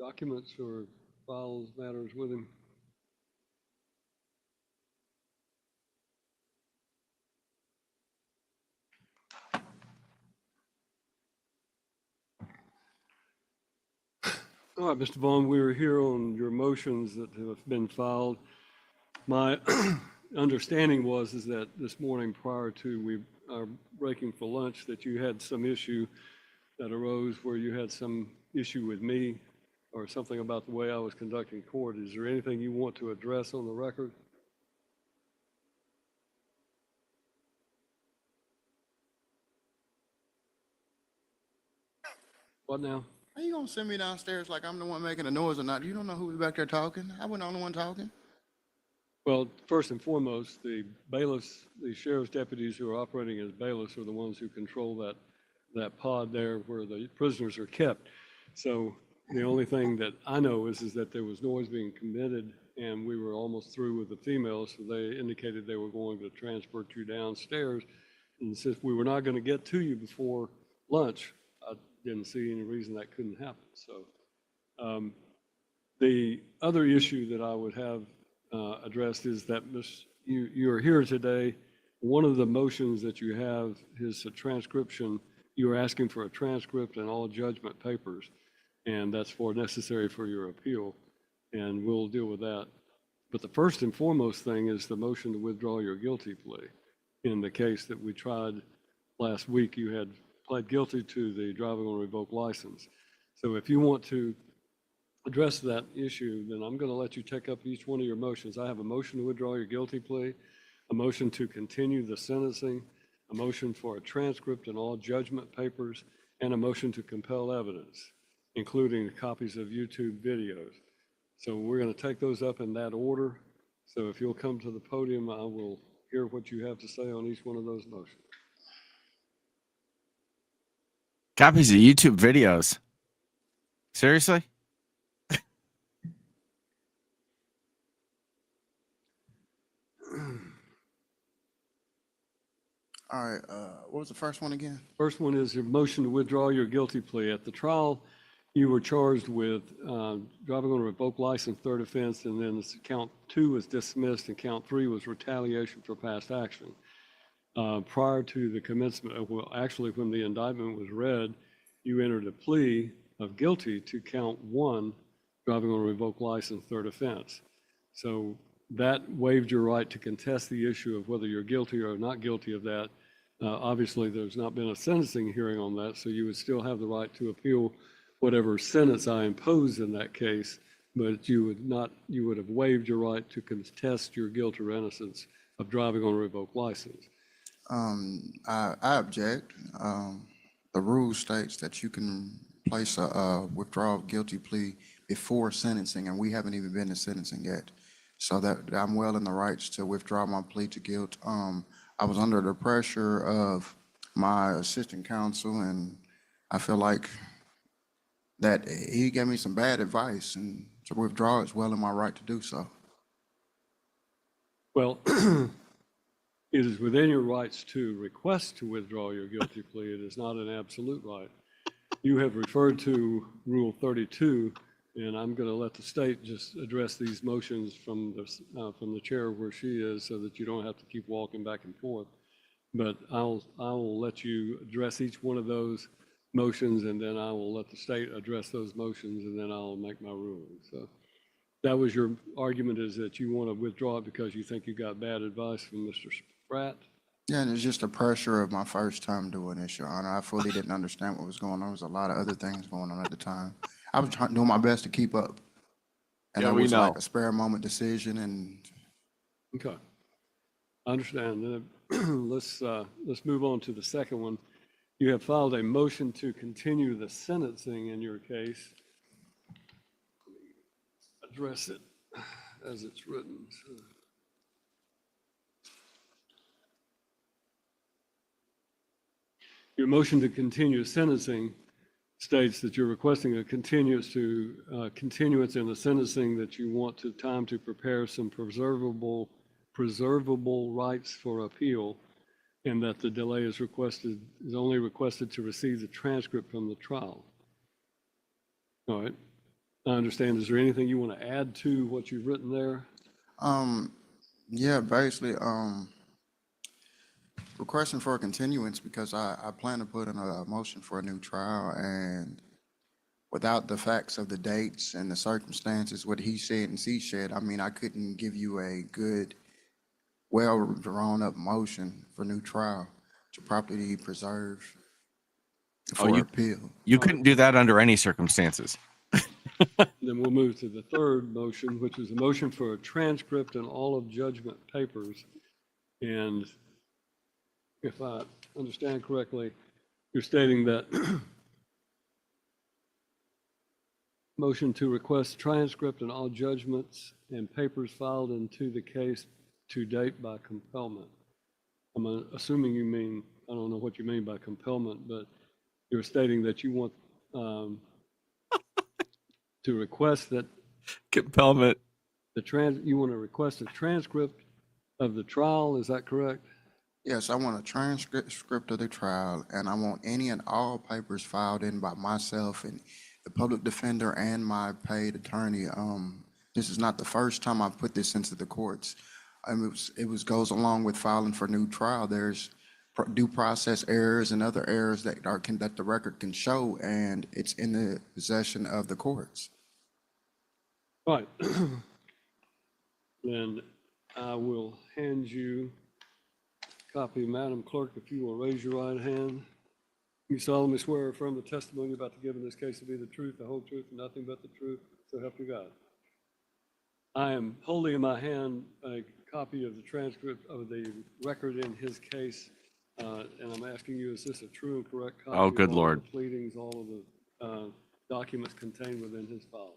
documents or files, matters with him? All right, Mr. Vaughn, we are here on your motions that have been filed. My understanding is that this morning prior to our breaking for lunch that you had some issue that arose where you had some issue with me or something about the way I was conducting court. Is there anything you want to address on the record? What now? How you gonna send me downstairs like I'm the one making the noise or not? You don't know who's back there talking. I wasn't the only one talking. Well, first and foremost, the bailiffs, the sheriff's deputies who are operating as bailiffs are the ones who control that pod there where the prisoners are kept. So the only thing that I know is that there was noise being committed and we were almost through with the females. So they indicated they were going to transport you downstairs. And since we were not going to get to you before lunch, I didn't see any reason that couldn't happen. So the other issue that I would have addressed is that you are here today. One of the motions that you have is a transcription. You are asking for a transcript and all judgment papers, and that's necessary for your appeal, and we'll deal with that. But the first and foremost thing is the motion to withdraw your guilty plea. In the case that we tried last week, you had pled guilty to the driving on a revoked license. So if you want to address that issue, then I'm going to let you take up each one of your motions. I have a motion to withdraw your guilty plea, a motion to continue the sentencing, a motion for a transcript and all judgment papers, and a motion to compel evidence, including copies of YouTube videos. So we're going to take those up in that order. So if you'll come to the podium, I will hear what you have to say on each one of those motions. Copies of YouTube videos. Seriously? All right. What was the first one again? First one is your motion to withdraw your guilty plea. At the trial, you were charged with driving on a revoked license, third offense, and then count 2 was dismissed and count 3 was retaliation for past action. Prior to the commencement, well, actually when the indictment was read, you entered a plea of guilty to count 1, driving on a revoked license, third offense. So that waived your right to contest the issue of whether you're guilty or not guilty of that. Obviously, there's not been a sentencing hearing on that, so you would still have the right to appeal whatever sentence I impose in that case, but you would have waived your right to contest your guilt or innocence of driving on a revoked license. I object. The rule states that you can place a withdrawal of guilty plea before sentencing, and we haven't even been to sentencing yet. So that I'm well in the rights to withdraw my plea to guilt. I was under the pressure of my assistant counsel, and I feel like that he gave me some bad advice, and to withdraw is well in my right to do so. Well, it is within your rights to request to withdraw your guilty plea. It is not an absolute right. You have referred to Rule 32, and I'm going to let the state just address these motions from the chair where she is so that you don't have to keep walking back and forth. But I will let you address each one of those motions, and then I will let the state address those motions, and then I'll make my ruling. So that was your argument, is that you want to withdraw it because you think you got bad advice from Mr. Spratt? Yeah, and it's just the pressure of my first time doing this, Your Honor. I fully didn't understand what was going on. There was a lot of other things going on at the time. I was doing my best to keep up. And Yeah, it we was know. like a spare moment decision, and Okay, I understand. Let's move on to the second one. You have filed a motion to continue the sentencing in your case. Address it as it's written. So. Your motion to continue sentencing states that you're requesting a continuance in the sentencing, that you want time to prepare some preservable rights for appeal, and that the delay is only requested to receive the transcript from the trial. All right. I understand. Is there anything you want to add to what you've written there? Yeah, basically, requesting for a continuance because I plan to put in a motion for a new trial, and without the facts of the dates and the circumstances, what he said and she said, I mean, I couldn't give you a good, well drawn up motion for new trial to properly preserve Oh, for appeal. you couldn't do that under any circumstances. Then we'll move to the third motion, which is a motion for a transcript and all of judgment papers. And if I understand correctly, you're stating that motion to request transcript and all judgments and papers filed into the case to date by compellment. I'm assuming you mean, I don't know what you mean by compellment, but you're stating that you want to request that Compellment. you want to request a transcript of the trial, is that correct? Yes, I want a transcript of the trial, and I want any and all papers filed in by myself and the public defender and my paid attorney. This is not the first time I've put this into the courts. It goes along with filing for new trial. There's due process errors and other errors that that the record can show, and it's in the possession of the courts. Right. Then I will hand you a copy, Madam Clerk, if you will raise your right hand. You solemnly swear or affirm the testimony you're about to give in this case to be the truth, the whole truth, and nothing but the truth, so help you God. I am holding in my hand a copy of the transcript of the record in his case, and I'm asking you, is this a true and correct copy? Oh, good of all Lord. the pleadings, all of the documents contained within his file?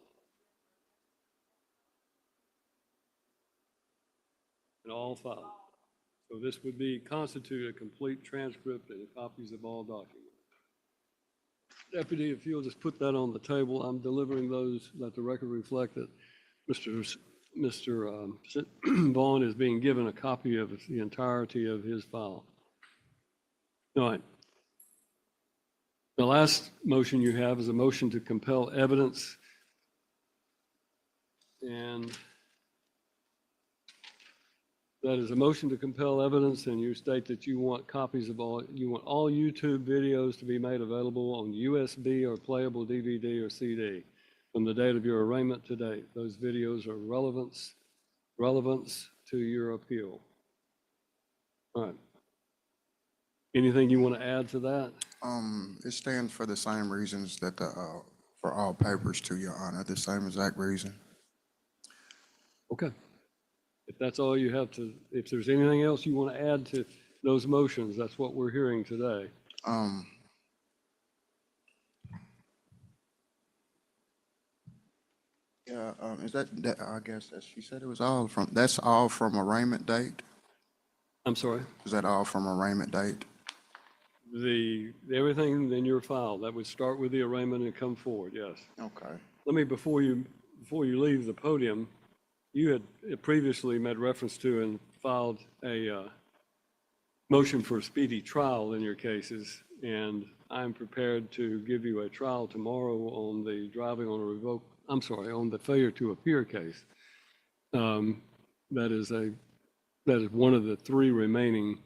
And all filed. So this would constitute a complete transcript and copies of all documents. Deputy, if you'll just put that on the table, I'm delivering those, let the record reflect that Mr. Vaughn is being given a copy of the entirety of his file. All right. The last motion you have is a motion to compel evidence. And that is a motion to compel evidence, and you state that you want copies of you want all YouTube videos to be made available on USB or playable DVD or CD from the date of your arraignment to date. Those videos are relevance to your appeal. All right. Anything you want to add to that? It stands for the same reasons that for all papers, to Your Honor, the same exact reason. Okay. If that's all you have to, if there's anything else you want to add to those motions, that's what we're hearing today. Yeah, is that I guess that she said it was all from, that's all from arraignment date? I'm sorry? Is that all from arraignment date? Everything in your file, that would start with the arraignment and come forward, yes. Okay. Let me, before you leave the podium, you had previously made reference to and filed a motion for a speedy trial in your cases, and I'm prepared to give you a trial tomorrow on the driving on a on the failure to appear case. That is one of the three remaining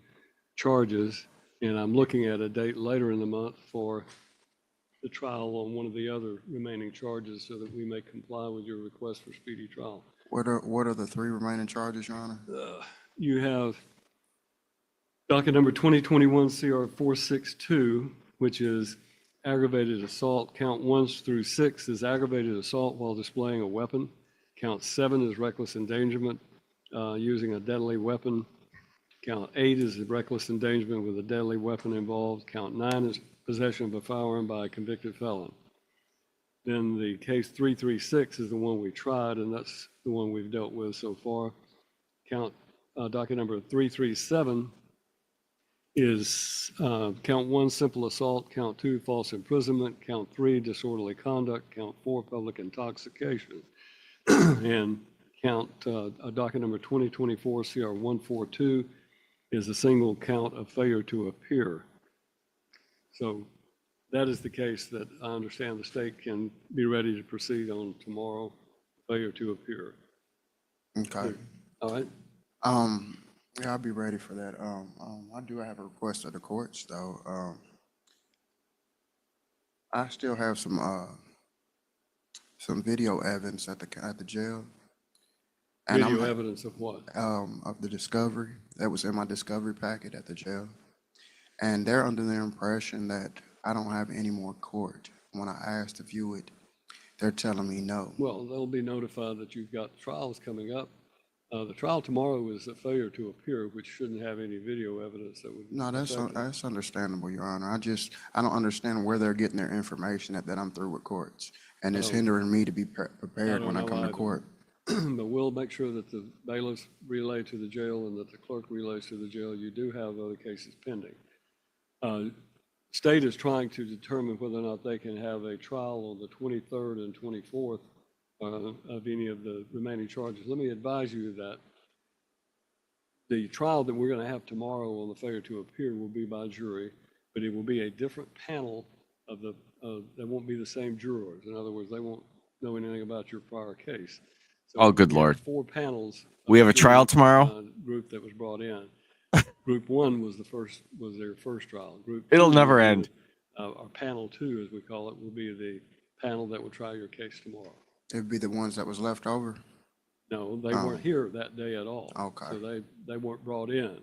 charges, and I'm looking at a date later in the month for the trial on one of the other remaining charges so that we may comply with your request for speedy trial. What are the three remaining charges, Your Honor? You have docket number 2021 CR 462, which is aggravated assault. Count 1 through 6 is aggravated assault while displaying a weapon. Count 7 is reckless endangerment using a deadly weapon. Count 8 is reckless endangerment with a deadly weapon involved. Count 9 is possession of a firearm by a convicted felon. Then the case 336 is the one we tried, and that's the one we've dealt with so far. Docket number 337 is count 1, simple assault, count 2, false imprisonment, count 3, disorderly conduct, count 4, public intoxication. And docket number 2024 CR 142 is a single count of failure to appear. So that is the case that I understand the state can be ready to proceed on tomorrow, failure to appear. Okay. All right? Yeah, I'll be ready for that. I do have a request of the courts, though. I still have some video evidence at the jail. And Video evidence of what? of the discovery that was in my discovery packet at the jail. And they're under the impression that I don't have any more court. When I asked to view it, they're telling me no. Well, they'll be notified that you've got trials coming up. The trial tomorrow is a failure to appear, which shouldn't have any video evidence that would. No, that's understandable, Your Honor. I don't understand where they're getting their information that I'm through with courts. And it's hindering me to be prepared when I come to court. But we'll make sure that the bailiffs relay to the jail and that the clerk relays to the jail. You do have other cases pending. State is trying to determine whether or not they can have a trial on the 23rd and 24th of any of the remaining charges. Let me advise you that the trial that we're going to have tomorrow on the failure to appear will be by jury, but it will be a different panel of the, they won't be the same jurors. In other words, they won't know anything about your prior case. So Oh, good we have Lord. 4 panels. We have a trial tomorrow? Group that was brought in. Group 1 was their first trial. Group 2 It'll never will be, end. Our panel 2, as we call it, will be the panel that will try your case tomorrow. It'd be the ones that was left over? No, they weren't here that day at all. Okay. So they weren't brought in.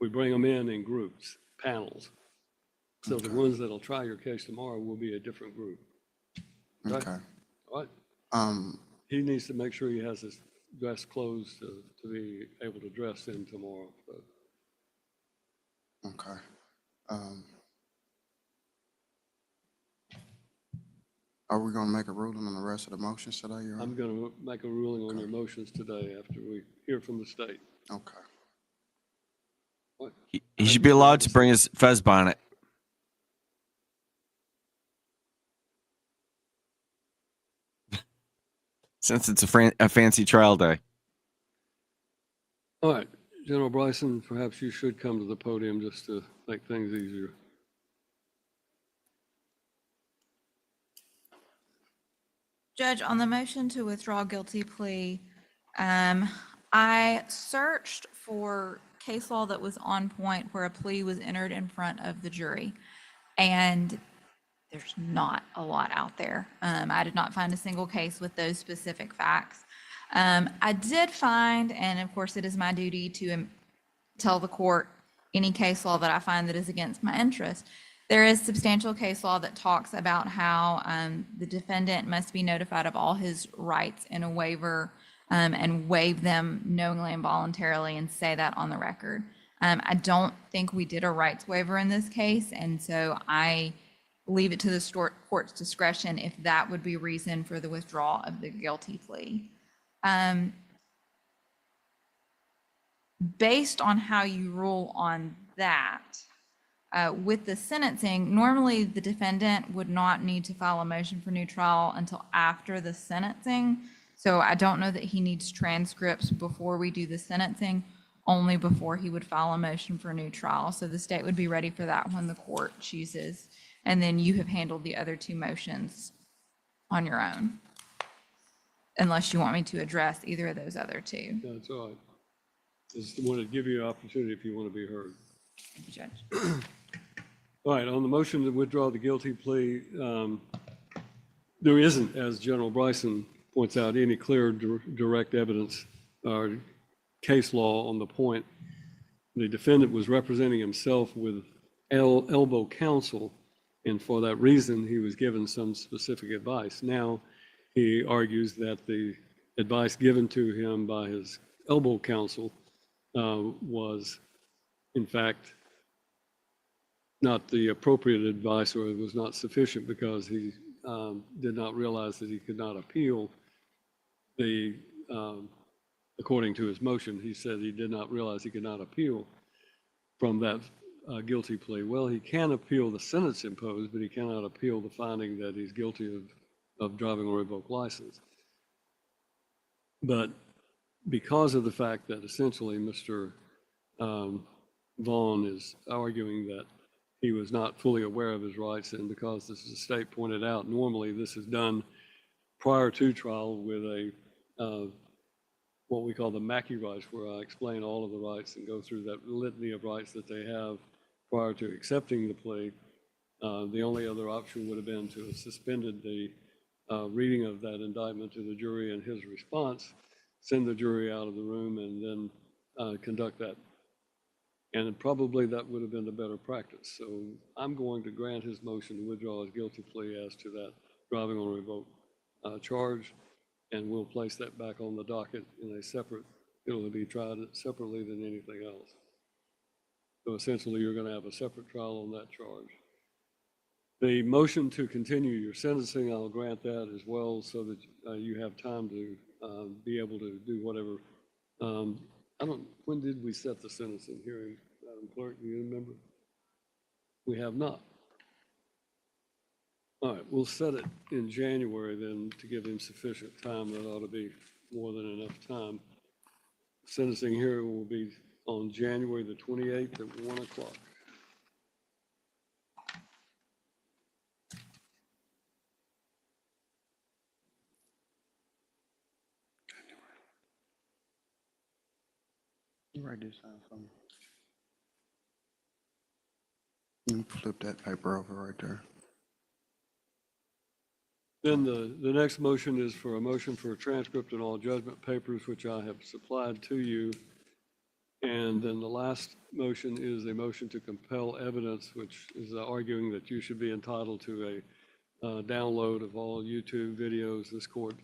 We bring them in groups, panels. So the ones that'll try your case tomorrow will be a different group. Okay. All right. He needs to make sure he has his dress clothes to be able to dress in tomorrow. So. Okay. Are we going to make a ruling on the rest of the motions today, Your Honor? I'm going to make a ruling on your motions today after we hear from the state. Okay. What? He should be allowed to bring his fez bonnet. Since it's a fancy trial day. All right, General Bryson, perhaps you should come to the podium just to make things easier. Judge, on the motion to withdraw guilty plea, I searched for case law that was on point where a plea was entered in front of the jury, and there's not a lot out there. I did not find a single case with those specific facts. I did find, and of course it is my duty to tell the court any case law that I find that is against my interest. There is substantial case law that talks about how the defendant must be notified of all his rights in a waiver and waive them knowingly and voluntarily and say that on the record. I don't think we did a rights waiver in this case, and so I leave it to the court's discretion if that would be reason for the withdrawal of the guilty plea. Based on how you rule on that, with the sentencing, normally the defendant would not need to file a motion for new trial until after the sentencing. So I don't know that he needs transcripts before we do the sentencing, only before he would file a motion for a new trial. So the state would be ready for that when the court chooses. And then you have handled the other 2 motions on your own, unless you want me to address either of those other 2. That's all right. Just wanted to give you an opportunity if you want to be heard. Thank you, Judge. All right, on the motion to withdraw the guilty plea, there isn't, as General Bryson points out, any clear direct evidence or case law on the point. The defendant was representing himself with elbow counsel, and for that reason, he was given some specific advice. Now, he argues that the advice given to him by his elbow counsel was, in fact, not the appropriate advice, or it was not sufficient because he did not realize that he could not appeal the, according to his motion, he said he did not realize he could not appeal from that guilty plea. Well, he can appeal the sentence imposed, but he cannot appeal the finding that he's guilty of driving a revoked license. But because of the fact that essentially Mr. Vaughn is arguing that he was not fully aware of his rights. And because, as the state pointed out, normally this is done prior to trial with a what we call the Mackey rights, where I explain all of the rights and go through that litany of rights that they have prior to accepting the plea. The only other option would have been to have suspended the reading of that indictment to the jury and his response, send the jury out of the room, and then conduct that. And probably that would have been the better practice. So I'm going to grant his motion to withdraw his guilty plea as to that driving on a revoked charge, and we'll place that back on the docket in a separate, it'll be tried separately than anything else. So essentially, you're going to have a separate trial on that charge. The motion to continue your sentencing, I'll grant that as well, so that you have time to be able to do whatever. When did we set the sentencing hearing, Madam Clerk? Do you remember? We have not. All right, we'll set it in January then to give him sufficient time. That ought to be more than enough time. Sentencing hearing will be on January the 28th at 1 o'clock. You write this down for me. You flip that paper over right there. Then the next motion is for a motion for a transcript and all judgment papers, which I have supplied to you. And then the last motion is a motion to compel evidence, which is arguing that you should be entitled to a download of all YouTube videos. This court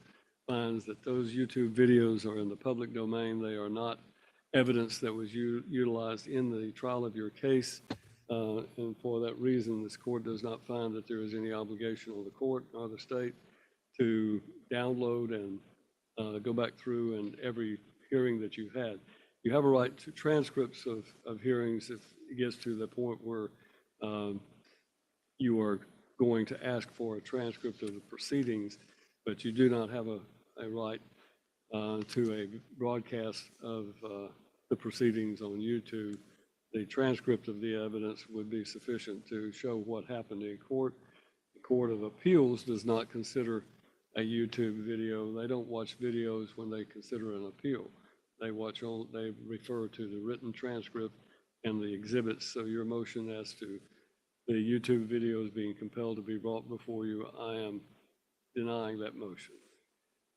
finds that those YouTube videos are in the public domain. They are not evidence that was utilized in the trial of your case. And for that reason, this court does not find that there is any obligation on the court or the state to download and go back through and every hearing that you've had. You have a right to transcripts of hearings if it gets to the point where you are going to ask for a transcript of the proceedings, but you do not have a right to a broadcast of the proceedings on YouTube. The transcript of the evidence would be sufficient to show what happened in court. The Court of Appeals does not consider a YouTube video. They don't watch videos when they consider an appeal. They refer to the written transcript and the exhibits. So your motion as to the YouTube videos being compelled to be brought before you, I am denying that motion.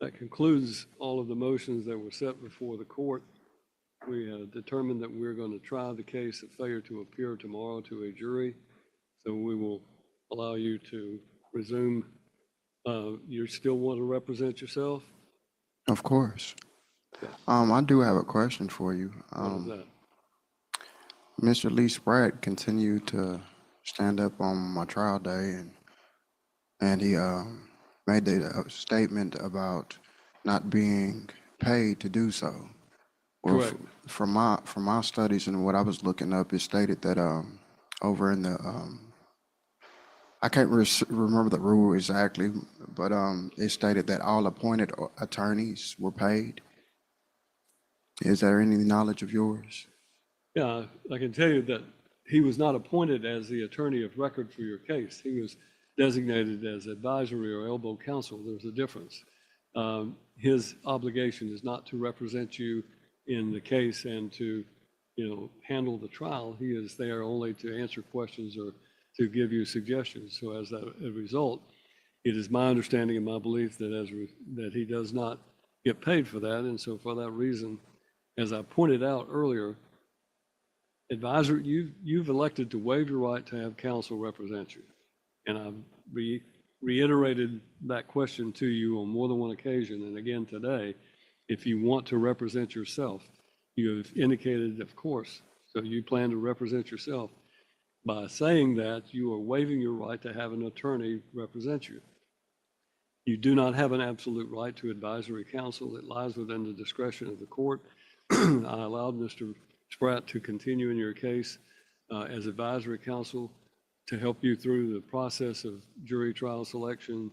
That concludes all of the motions that were set before the court. We have determined that we're going to try the case of failure to appear tomorrow to a jury. So we will allow you to resume. You still want to represent yourself? Of course. I do have a question for you. What is that? Mr. Lee Spratt continued to stand up on my trial day, and he made a statement about not being paid to do so. Well, Correct. From my studies and what I was looking up, it stated that over in the I can't remember the rule exactly, but it stated that all appointed attorneys were paid. Is there any knowledge of yours? Yeah, I can tell you that he was not appointed as the attorney of record for your case. He was designated as advisory or elbow counsel. There's a difference. His obligation is not to represent you in the case and to, handle the trial. He is there only to answer questions or to give you suggestions. So as a result, it is my understanding and my belief that that he does not get paid for that. And so for that reason, as I pointed out earlier, you've elected to waive your right to have counsel represent you. And I've reiterated that question to you on more than one occasion. And again today, if you want to represent yourself, you have indicated, of course, so you plan to represent yourself. By saying that, you are waiving your right to have an attorney represent you. You do not have an absolute right to advisory counsel. It lies within the discretion of the court. I allowed Mr. Spratt to continue in your case as advisory counsel to help you through the process of jury selection,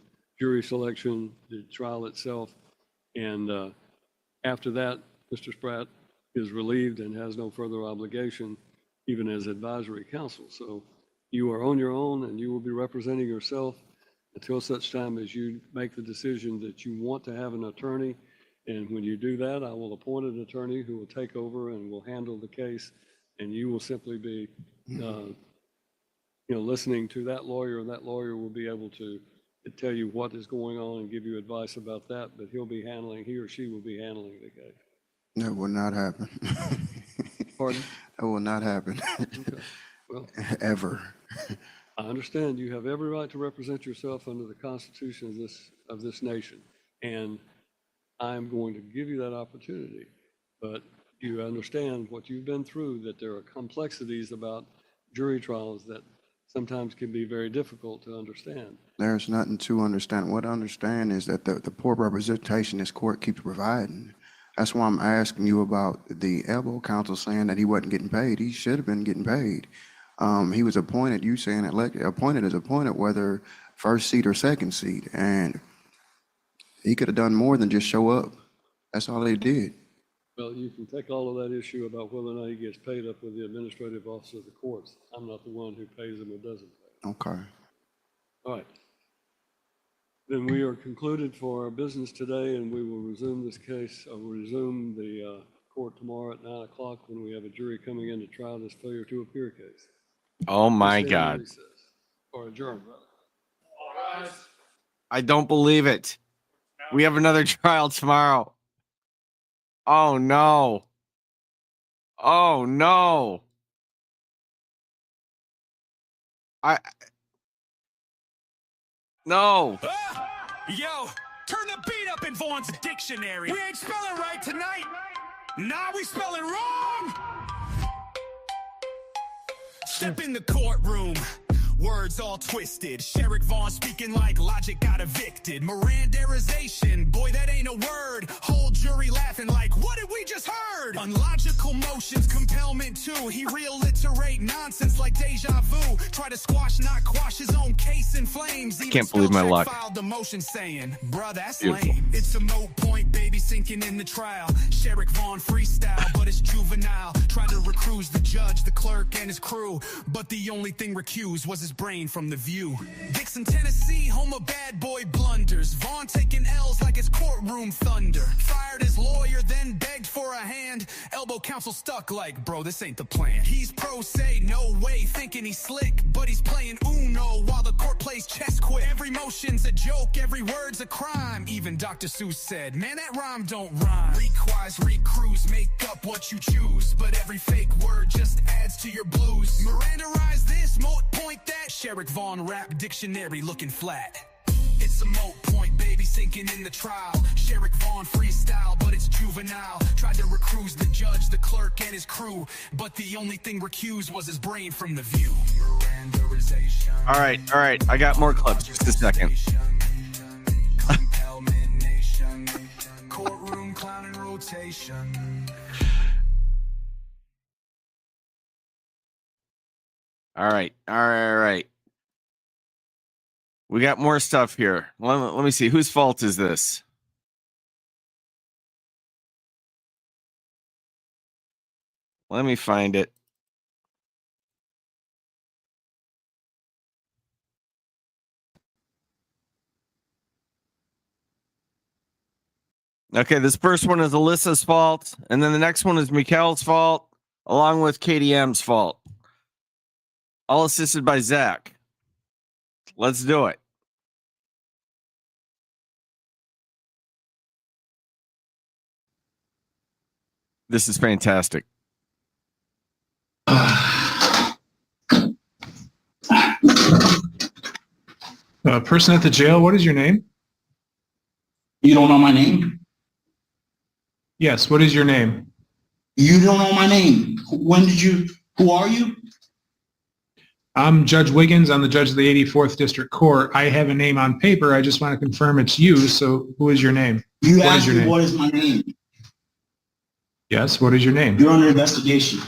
the trial itself. And after that, Mr. Spratt is relieved and has no further obligation, even as advisory counsel. So You are on your own and you will be representing yourself until such time as you make the decision that you want to have an attorney. And when you do that, I will appoint an attorney who will take over and will handle the case. And you will simply be, listening to that lawyer, and that lawyer will be able to tell you what is going on and give you advice about that. But he or she will be handling the case. That will not happen. Pardon? That will not happen. Okay. Well, Ever. I understand you have every right to represent yourself under the Constitution of this nation, and I'm going to give you that opportunity. But you understand what you've been through, that there are complexities about jury trials that sometimes can be very difficult to understand. There's nothing to understand. What I understand is that the poor representation this court keeps providing. That's why I'm asking you about the elbow counsel saying that he wasn't getting paid. He should have been getting paid. He was appointed, you saying elected, appointed as appointed, whether first seat or second seat. And he could have done more than just show up. That's all they did. Well, you can take all of that issue about whether or not he gets paid up with the administrative office of the courts. I'm not the one who pays him or doesn't pay. Okay. All right. Then we are concluded for our business today, and we will resume this case, resume the court tomorrow at 9 o'clock when we have a jury coming in to try this failure to appear case. Oh my Stand in God. recess, or adjourn, rather. I don't believe it. We have another trial tomorrow. Oh no. Oh no. No. Yo, turn the beat up in Vaughn's dictionary. We ain't spelling right tonight. Nah, we spelling wrong. Step in the courtroom. Words all twisted. Sherrick Vaughn speaking like logic got evicted. Mirandarization, boy, that ain't a word. Whole jury laughing like, what did we just heard? Unlogical motions, compellment too. He reiterate nonsense like deja vu. Try to squash, not quash his own case in flames. Even Can't believe my spell check luck. filed the motion saying, bruh, that's Beautiful. lame. It's a moot point, baby, sinking in the trial. Sherrick Vaughn freestyle, but it's juvenile. Try to recruit the judge, the clerk, and his crew. But the only thing recused was his brain from the view. Dixon, Tennessee, home of bad boy blunders. Vaughn taking L's like it's courtroom thunder. Fired his lawyer, then begged for a hand. Elbow counsel stuck like, bro, this ain't the plan. He's pro se, no way, thinking he's slick. But he's playing Uno while the court plays chess quick. Every motion's a joke, every word's a crime. Even Dr. Seuss said, man, that rhyme don't rhyme. Requise, recruise, make up what you choose. But every fake word just adds to your blues. Mirandarize this, moot point that. Sherrick Vaughn rap dictionary looking flat. It's a moot point, baby, sinking in the trial. Sherrick Vaughn freestyle, but it's juvenile. Tried to recruit the judge, the clerk, and his crew. But the only thing recused was his brain from the view. Mirandarization. All right. I got more clips. Just a second. Courtroom clown in rotation. All right. We got more stuff here. Let me see. Whose fault is this? Let me find it. Okay, this first one is Alyssa's fault, and then the next one is Mikael's fault, along with KDM's fault. All assisted by Zach. Let's do it. This is fantastic. Person at the jail, what is your name? You don't know my name? Yes, what is your name? You don't know my name. Who are you? I'm Judge Wiggins. I'm the judge of the 84th District Court. I have a name on paper. I just want to confirm it's you. So who is your name? You What is asked your me name? what is my name. Yes, what is your name? You're under investigation.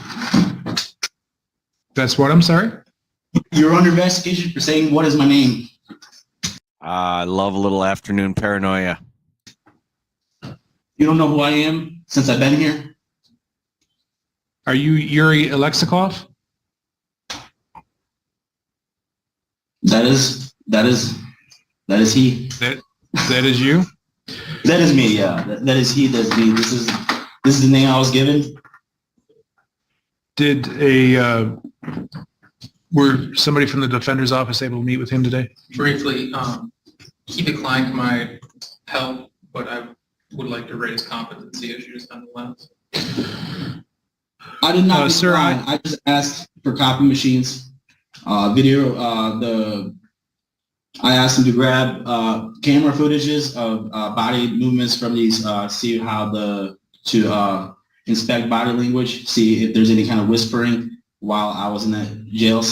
That's what, I'm sorry? You're under investigation for saying what is my name. I love a little afternoon paranoia. You don't know who I am since I've been here? Are you Yuri Alexikov? That is he. That is you? That is me. Yeah, that is he. That's me. This is the name I was given. Did were somebody from the defender's office able to meet with him today? Briefly, he declined my help, but I would like to raise competency issues nonetheless. I did not Sir, decline. I just asked for copy machines, video. I asked him to grab camera footages of body movements from these. See how to inspect body language. See if there's any kind of whispering while I was in that jail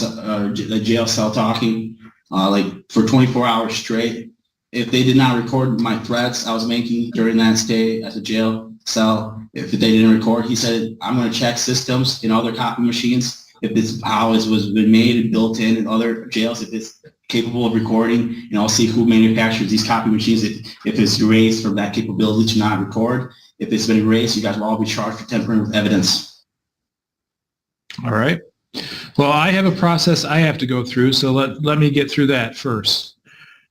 cell talking, like for 24 hours straight. If they did not record my threats I was making during that stay at the jail cell, if they didn't record, he said, I'm going to check systems in other copy machines. If it's how it was been made and built in other jails, if it's capable of recording, and I'll see who manufactures these copy machines. If it's erased from that capability to not record, if it's been erased, you guys will all be charged for tampering with evidence. All right. Well, I have a process I have to go through, so let me get through that first.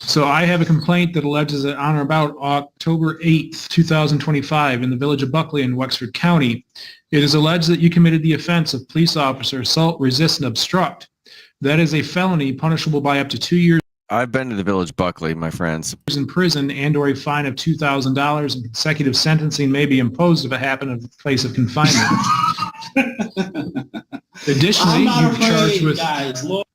So I have a complaint that alleges that on or about October 8th, 2025, in the village of Buckley in Wexford County, it is alleged that you committed the offense of police officer assault, resist, and obstruct. That is a felony punishable by up to 2 years I've been to the village Buckley, my friends. in prison and/or a fine of $2,000, and consecutive sentencing may be imposed if it happened in a place of confinement. Additionally, I'm not you've charged afraid, with guys. Lord.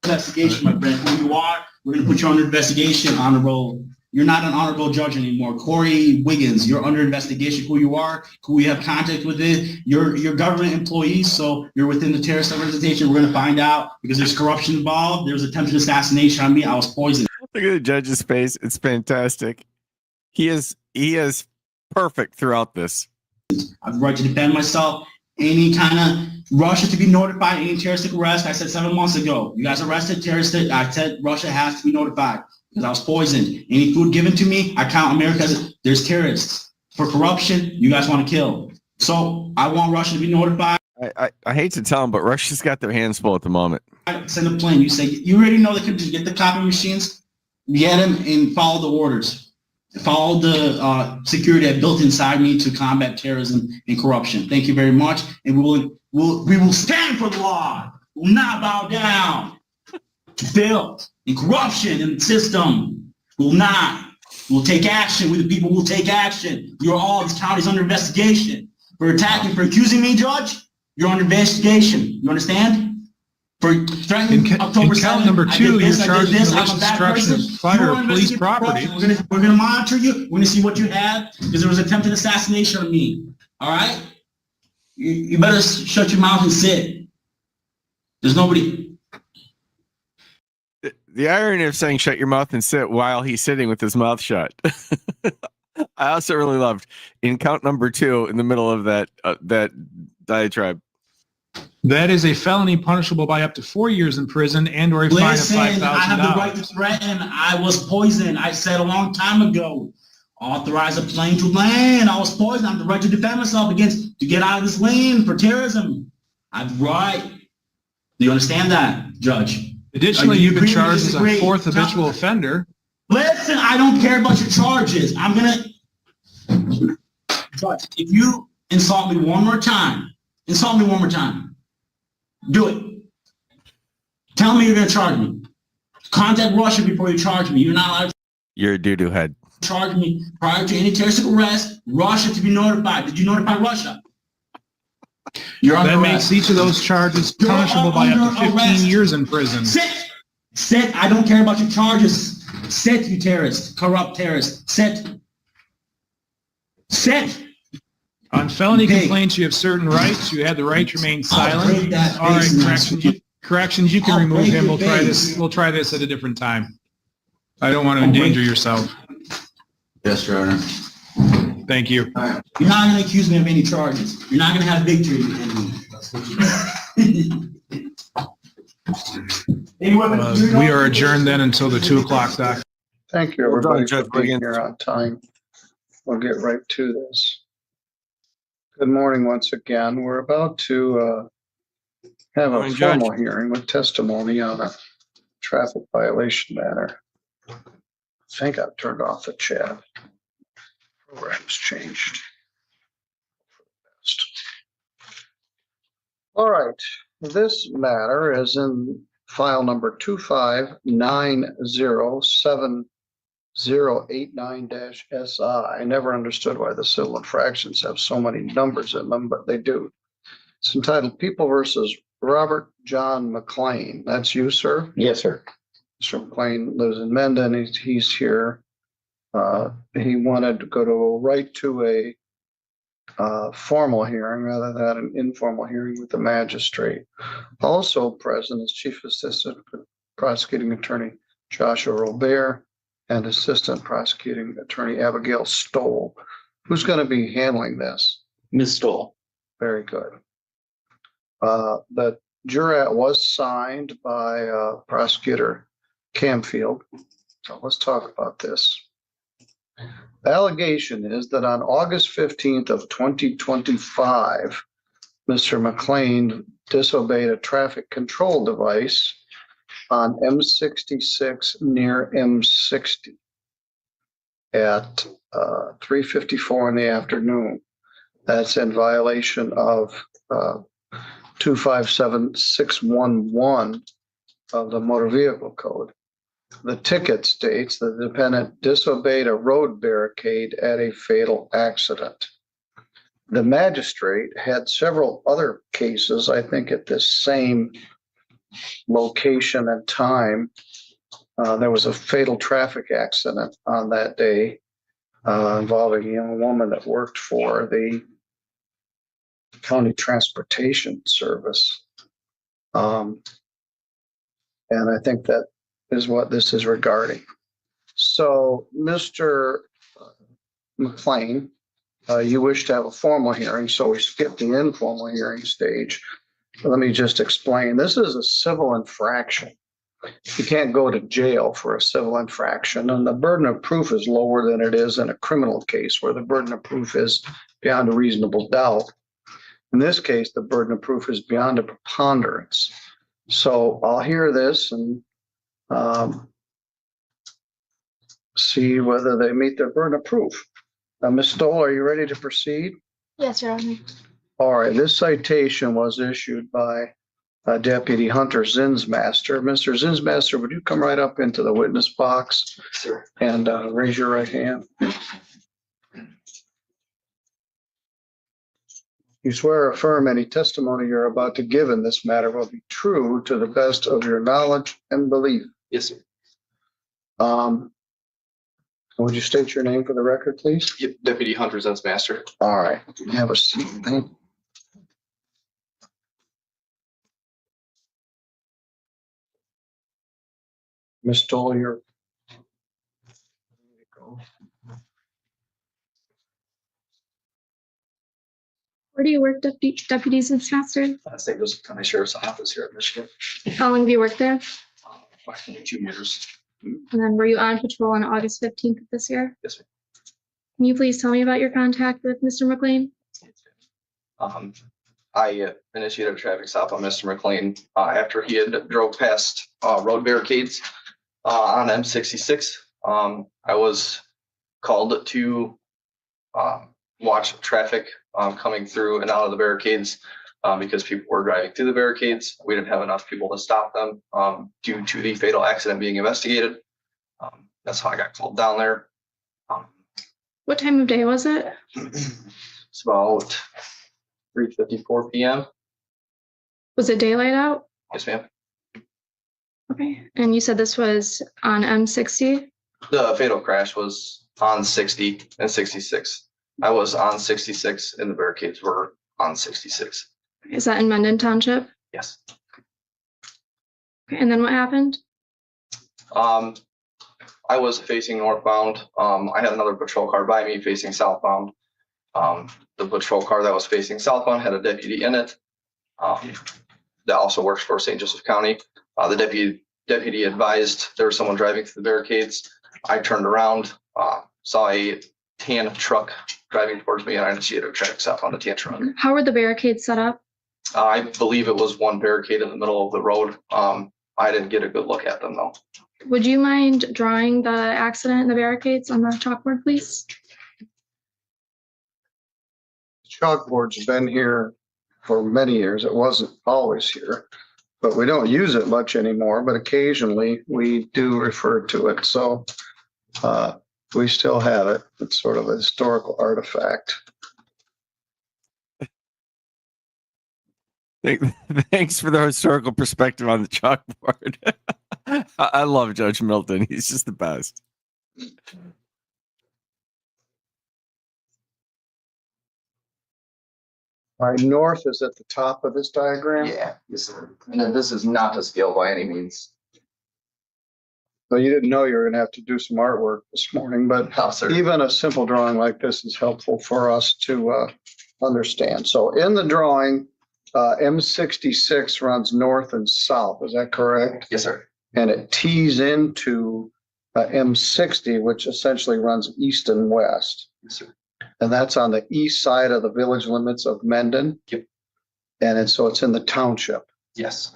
Investigation, my friend. Who you are, we're going to put you under investigation, honorable. You're not an honorable judge anymore. Corey Wiggins, you're under investigation. Who you are, who we have contact with it. You're government employees, so you're within the terrorist organization. We're going to find out because there's corruption involved. There's attempted assassination on me. I was poisoned. Look at the judge's face. It's fantastic. He is perfect throughout this. I have the right to defend myself. Any kind of Russia to be notified, any terroristic arrest. I said 7 months ago, you guys arrested terrorists. I said Russia has to be notified because I was poisoned. Any food given to me, I count America as there's terrorists. For corruption, you guys want to kill. So I want Russia to be notified. I hate to tell them, but Russia's got their hands full at the moment. Send a plane. You say, you already know they could just get the copy machines, get them and follow the orders. Follow the security I built inside me to combat terrorism and corruption. Thank you very much. And we will stand for the law. We will not bow down to filth and corruption in the system. We will not. We'll take action. We the people will take action. You're all, this county's under investigation. For attacking, for accusing me, Judge, you're under investigation. You understand? For threatening October 7th, count number 2, you're charged with I'm a bad destruction person. of fire You're or under police investigation for property. corruption. We're gonna monitor you. We're gonna see what you have because there was attempted assassination on me. All right? You better shut your mouth and sit. There's nobody. The irony of saying "shut your mouth and sit" while he's sitting with his mouth shut. I also really loved in count number 2 in the middle of that diatribe. That is a felony punishable by up to 4 years in prison and/or a fine of Listen, $5,000. I have the right to threaten. I was poisoned. I said a long time ago. Authorize a plane to land. I was poisoned. I have the right to defend myself to get out of this lane for terrorism. I have the right. Do you understand that, Judge? Additionally, you've been charged as a 4th habitual offender. Listen, I don't care about your charges. I'm gonna, Judge, if you insult me one more time, do it. Tell me you're gonna charge me. Contact Russia before you charge me. You're not allowed to You're a doo-doo head. charge me prior to any terrorist arrest. Russia to be notified. Did you notify Russia? You're under That arrest. makes each of those charges You're punishable by up to under 15 arrest. years in prison. Sit. I don't care about your charges. Sit, you terrorist, corrupt terrorist. Sit. On felony Okay. complaints, you have certain rights. You have the right to remain I'll break silent. that All right, face in my corrections, you can I'll remove break him. your We'll try face. this. We'll try this at a different time. I don't want to I'll break- endanger yourself. Yes, Your Honor. Thank you. All right. You're not going to accuse me of any charges. You're not going to have victory in me. We are adjourned then until the 2 o'clock doc. Thank you, Well done, everybody, Judge for being Wiggins. here on time. We'll get right to this. Good morning once again. We're about to have a Morning, Judge. formal hearing with testimony on a traffic violation matter. I think I've turned off the chat. Program's changed. All right, this matter is in file number 259070089-SI. I never understood why the civil infractions have so many numbers in them, but they do. It's entitled People versus Robert John McLean. That's you, sir? Yes, sir. Mr. McLean lives in Mendon. He's here. He wanted to go right to a formal hearing rather than an informal hearing with the magistrate. Also present is Chief Assistant Prosecuting Attorney Joshua Robert and Assistant Prosecuting Attorney Abigail Stoll. Who's going to be handling this? Ms. Stoll. Very good. The jurat was signed by Prosecutor Camfield. So let's talk about this. The allegation is that on August 15th of 2025, Mr. McLean disobeyed a traffic control device on M66 near M60 at 3:54 in the afternoon. That's in violation of 257611 of the Motor Vehicle Code. The ticket states that the defendant disobeyed a road barricade at a fatal accident. The magistrate had several other cases, I think, at this same location and time. There was a fatal traffic accident on that day involving a young woman that worked for the County Transportation Service. And I think that is what this is regarding. So, Mr. McLean, you wish to have a formal hearing, so we skipped the informal hearing stage. Let me just explain. This is a civil infraction. You can't go to jail for a civil infraction, and the burden of proof is lower than it is in a criminal case where the burden of proof is beyond a reasonable doubt. In this case, the burden of proof is beyond a preponderance. So I'll hear this and see whether they meet their burden of proof. Ms. Stoll, are you ready to proceed? Yes, Your Honor. All right, this citation was issued by Deputy Hunter Zinsmaster. Mr. Zinsmaster, would you come right up into the witness box? Sir. And raise your right hand. You swear or affirm any testimony you're about to give in this matter will be true to the best of your knowledge and belief. Yes, sir. Would you state your name for the record, please? Yep. Deputy Hunter Zinsmaster. All right, have a seat. Thank you. Ms. Stoll, you're. Where do you work, Deputy Zinsmaster? St. Joseph County Sheriff's Office here at Michigan. How long have you worked there? Approximately 2 years. And then were you on patrol on August 15th of this year? Yes, sir. Can you please tell me about your contact with Mr. McLean? I initiated a traffic stop on Mr. McLean after he had drove past road barricades on M66. I was called to watch traffic coming through and out of the barricades because people were driving through the barricades. We didn't have enough people to stop them due to the fatal accident being investigated. That's how I got called down there. What time of day was it? It's about 3:54 p.m. Was it daylight out? Yes, ma'am. Okay. And you said this was on M60? The fatal crash was on 60 and 66. I was on 66 and the barricades were on 66. Is that in Mendon Township? Yes. Okay. And then what happened? I was facing northbound. I had another patrol car by me facing southbound. The patrol car that was facing southbound had a deputy in it that also works for St. Joseph County. The deputy advised there was someone driving through the barricades. I turned around, saw a tan truck driving towards me, and I initiated a traffic stop on the tan truck. How were the barricades set up? I believe it was one barricade in the middle of the road. I didn't get a good look at them though. Would you mind drawing the accident and the barricades on the chalkboard, please? Chalkboard's been here for many years. It wasn't always here, but we don't use it much anymore, but occasionally we do refer to it. So we still have it. It's sort of a historical artifact. Thanks for the historical perspective on the chalkboard. I love Judge Milton. He's just the best. All right, north is at the top of this diagram. Yeah, yes, sir. And then this is not to scale by any means. So you didn't know you were gonna have to do some artwork this morning, but No, sir. even a simple drawing like this is helpful for us to understand. So in the drawing, M66 runs north and south, is that correct? Yes, sir. And it tees into M60, which essentially runs east and west. Yes, sir. And that's on the east side of the village limits of Mendon. Yep. And so it's in the township. Yes.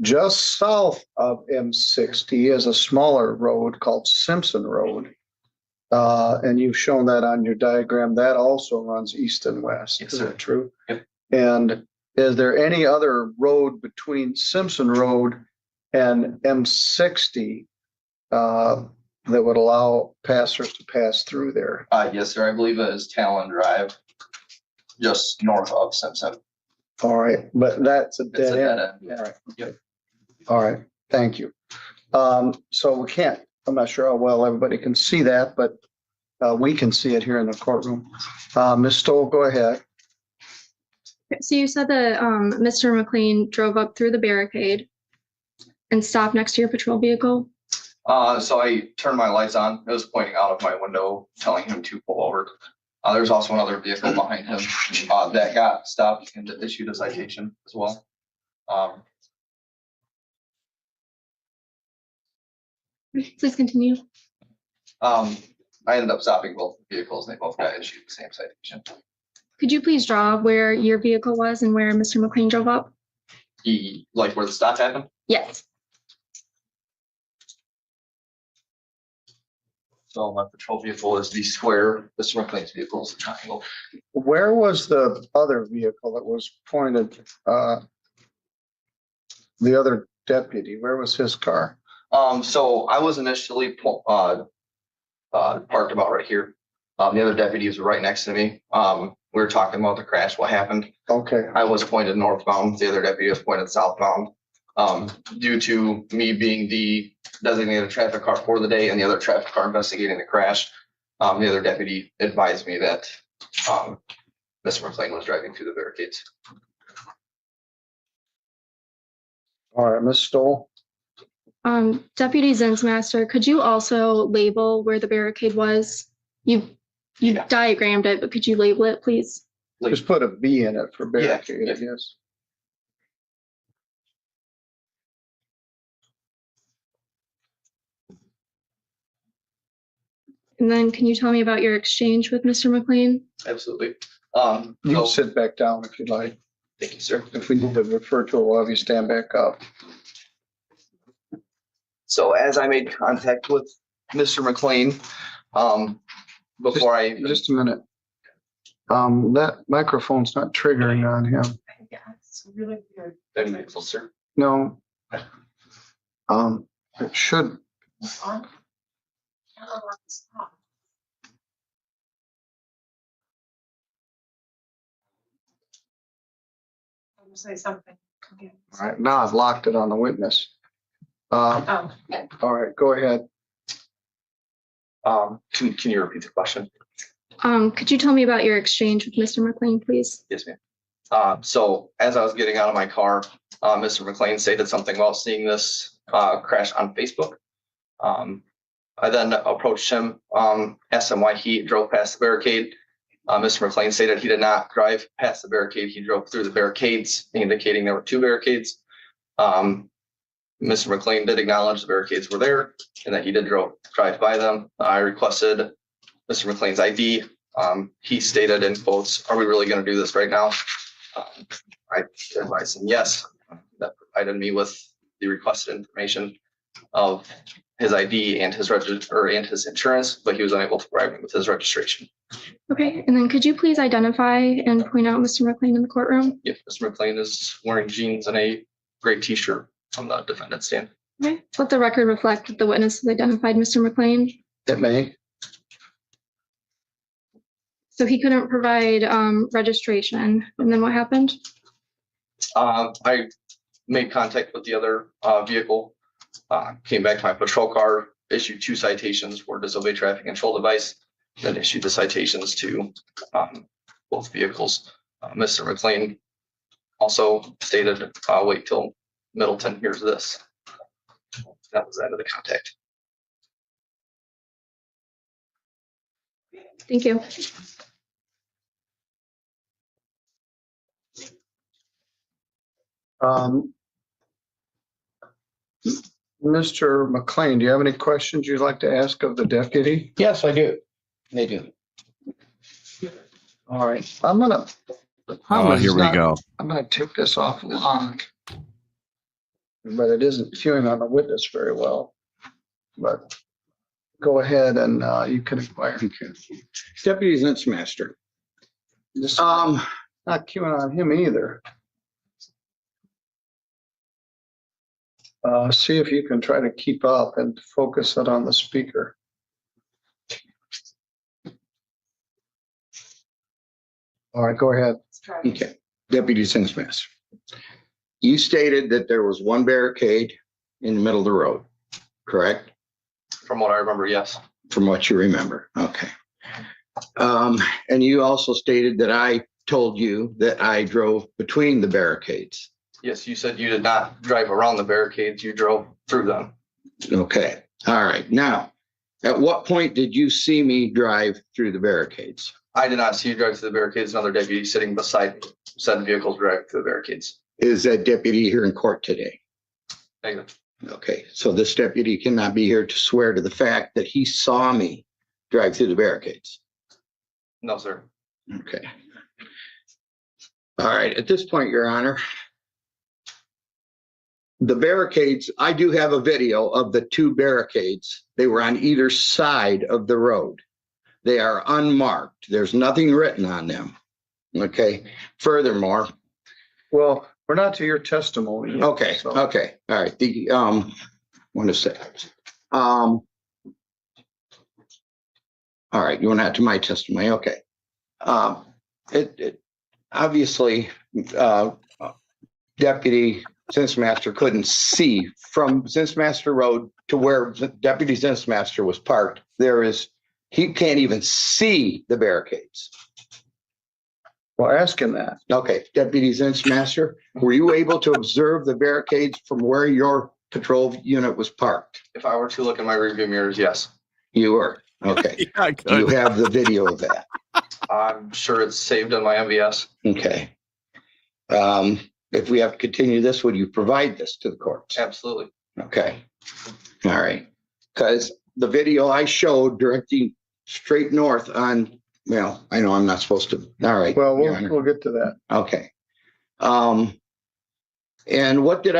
Just south of M60 is a smaller road called Simpson Road. And you've shown that on your diagram. That also runs east and west. Yes, Is sir. that true? Yep. And is there any other road between Simpson Road and M60 that would allow passers to pass through there? Yes, sir. I believe it is Talon Drive, just north of Simpson. All right, but that's a It's dead a dead end. end. Yeah. All right. Yep. All right, thank you. So we can't, I'm not sure how well everybody can see that, but we can see it here in the courtroom. Ms. Stoll, go ahead. So you said that Mr. McLean drove up through the barricade and stopped next to your patrol vehicle? So I turned my lights on. It was pointing out of my window, telling him to pull over. There's also another vehicle behind him that got stopped and issued a citation as well. Please continue. I ended up stopping both vehicles. They both got issued the same citation. Could you please draw where your vehicle was and where Mr. McLean drove up? Like where the stop happened? Yes. So my patrol vehicle is the square, Mr. McLean's vehicle is the triangle. Where was the other vehicle that was pointed, the other deputy, where was his car? So I was initially parked about right here. The other deputies were right next to me. We were talking about the crash, what happened. Okay, I was pointed northbound, the other deputy was pointed southbound. Due to me being the designated traffic car for the day and the other traffic car investigating the crash, the other deputy advised me that Mr. McLean was driving through the barricades. all right, Ms. Stoll. Deputy Zinsmaster, could you also label where the barricade was? You Yeah. diagrammed it, but could you label it, please? Just put a B in it for barricade, I yeah. guess. And then can you tell me about your exchange with Mr. McLean? Absolutely. You can So, sit back down if you'd like. thank you, sir. If we need to refer to it, we'll have you stand back up. So as I made contact with Mr. McLean, before I, Just a minute. That microphone's not triggering on him. very grateful, sir. No. It should. Say something. All right, now I've locked it on the witness. All right, go ahead. Can you repeat the question? Could you tell me about your exchange with Mr. McLean, please? Yes, ma'am. So as I was getting out of my car, Mr. McLean stated something about seeing this crash on Facebook. I then approached him, asked him why he drove past the barricade. Mr. McLean stated he did not drive past the barricade. He drove through the barricades, indicating there were two barricades. Mr. McLean did acknowledge the barricades were there and that he did drive by them. I requested Mr. McLean's ID. He stated in quotes, "Are we really going to do this right now?" I advised him yes. That provided me with the requested information of his ID and his and his insurance, but he was unable to provide me with his registration. Okay, and then could you please identify and point out Mr. McLean in the courtroom? Yep, Mr. McLean is wearing jeans and a gray t-shirt on the defendant's stand. Okay, let the record reflect that the witness has identified Mr. McLean. It may. So he couldn't provide registration. And then what happened? I made contact with the other vehicle, came back to my patrol car, issued 2 citations for disobey traffic control device, then issued the citations to both vehicles. Mr. McLean also stated, wait till Middleton hears this. That was the end of the contact. Thank you. Mr. McLean, do you have any questions you'd like to ask of the deputy? Yes, I do. They do. All right, I'm gonna. Oh, here we go. I'm gonna take this off lock. But it isn't queuing on the witness very well. But go ahead and you can inquire. Deputy Zinsmaster. This not queuing on him either. See if you can try to keep up and focus it on the speaker. All right, go ahead. Okay. Deputy Zinsmaster. You stated that there was one barricade in the middle of the road, correct? From what I remember, yes. From what you remember. Okay. And you also stated that I told you that I drove between the barricades. Yes, you said you did not drive around the barricades, you drove through them. Okay. All right. Now, at what point did you see me drive through the barricades? I did not see you drive through the barricades. Another deputy sitting beside me said vehicles drive through the barricades. Is that deputy here in court today? Negative. Okay, so this deputy cannot be here to swear to the fact that he saw me drive through the barricades. No, sir. Okay. All right, at this point, Your Honor, the barricades, I do have a video of the 2 barricades. They were on either side of the road. They are unmarked. There's nothing written on them. Okay. Furthermore. Well, we're not to your testimony yet, Okay. so- Okay. All right. The one second. All right. You're not to my testimony. Okay. It obviously Deputy Zinsmaster couldn't see from Zinsmaster Road to where Deputy Zinsmaster was parked. He can't even see the barricades. Well, ask him that. Okay, Deputy Zinsmaster, were you able to observe the barricades from where your patrol unit was parked? If I were to look in my rearview mirrors, yes. You were. Okay. Yeah, Do you have the video of that? I'm sure it's saved in my MVS. Okay. If we have to continue this, would you provide this to the courts? Absolutely. Okay. All right. Because the video I showed directing straight north on, well, I know I'm not supposed to. All right. Well, Your Honor. we'll get to that. Okay. And what did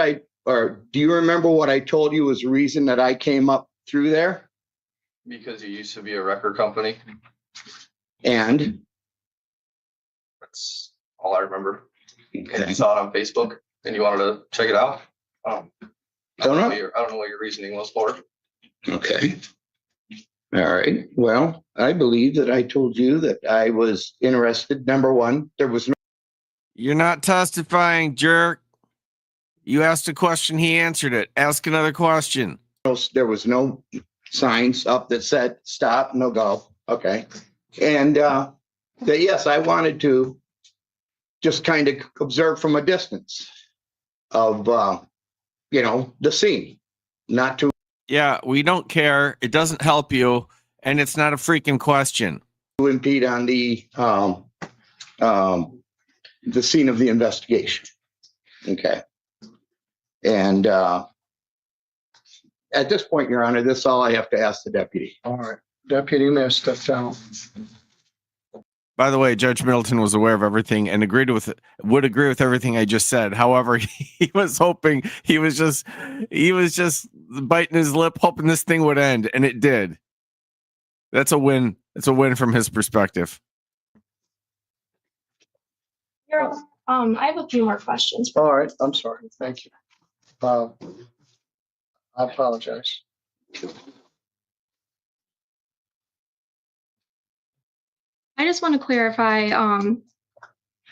or do you remember what I told you was the reason that I came up through there? Because you used to be a record company. And? That's all I remember. And Okay. you saw it on Facebook and you wanted to check it out. I don't know what your reasoning was for. Okay. All right. Well, I believe that I told you that I was interested. Number one, there was no. You're not testifying, jerk. You asked a question, he answered it. Ask another question. There was no signs up that said stop, no go. Okay. And that, yes, I wanted to just kind of observe from a distance of, the scene, not to. Yeah, we don't care. It doesn't help you. And it's not a freaking question. Impede on the scene of the investigation. Okay. And at this point, Your Honor, this is all I have to ask the deputy. All right. Deputy, you may have stepped down. By the way, Judge Middleton was aware of everything and would agree with everything I just said. However, he was hoping he was just biting his lip, hoping this thing would end, and it did. That's a win. It's a win from his perspective. I have a few more questions. All right, I'm sorry. Thank you. I apologize. I just want to clarify,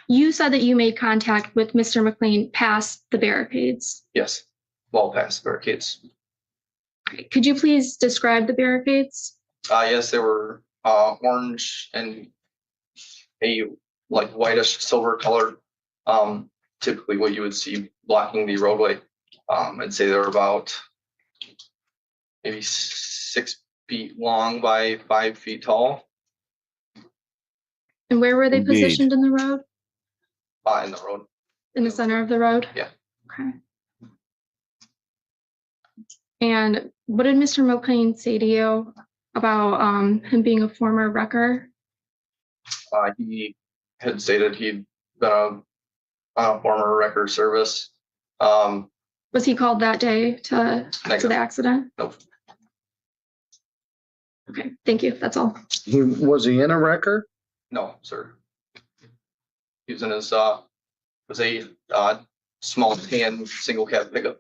you said that you made contact with Mr. McLean past the barricades. Yes, well past barricades. Could you please describe the barricades? Yes, they were orange and a like whitish silver color. Typically what you would see blocking the roadway. I'd say they were about maybe 6 feet long by 5 feet tall. And where were they Indeed. positioned in the road? In the road. In the center of the road? Yeah. Okay. And what did Mr. McLean say to you about him being a former wrecker? He had stated he'd been on a former record service. Was he called that day to Negative. the accident? Nope. Okay, thank you. That's all. Was he in a wrecker? No, sir. He was in his was a small tan single cab pickup.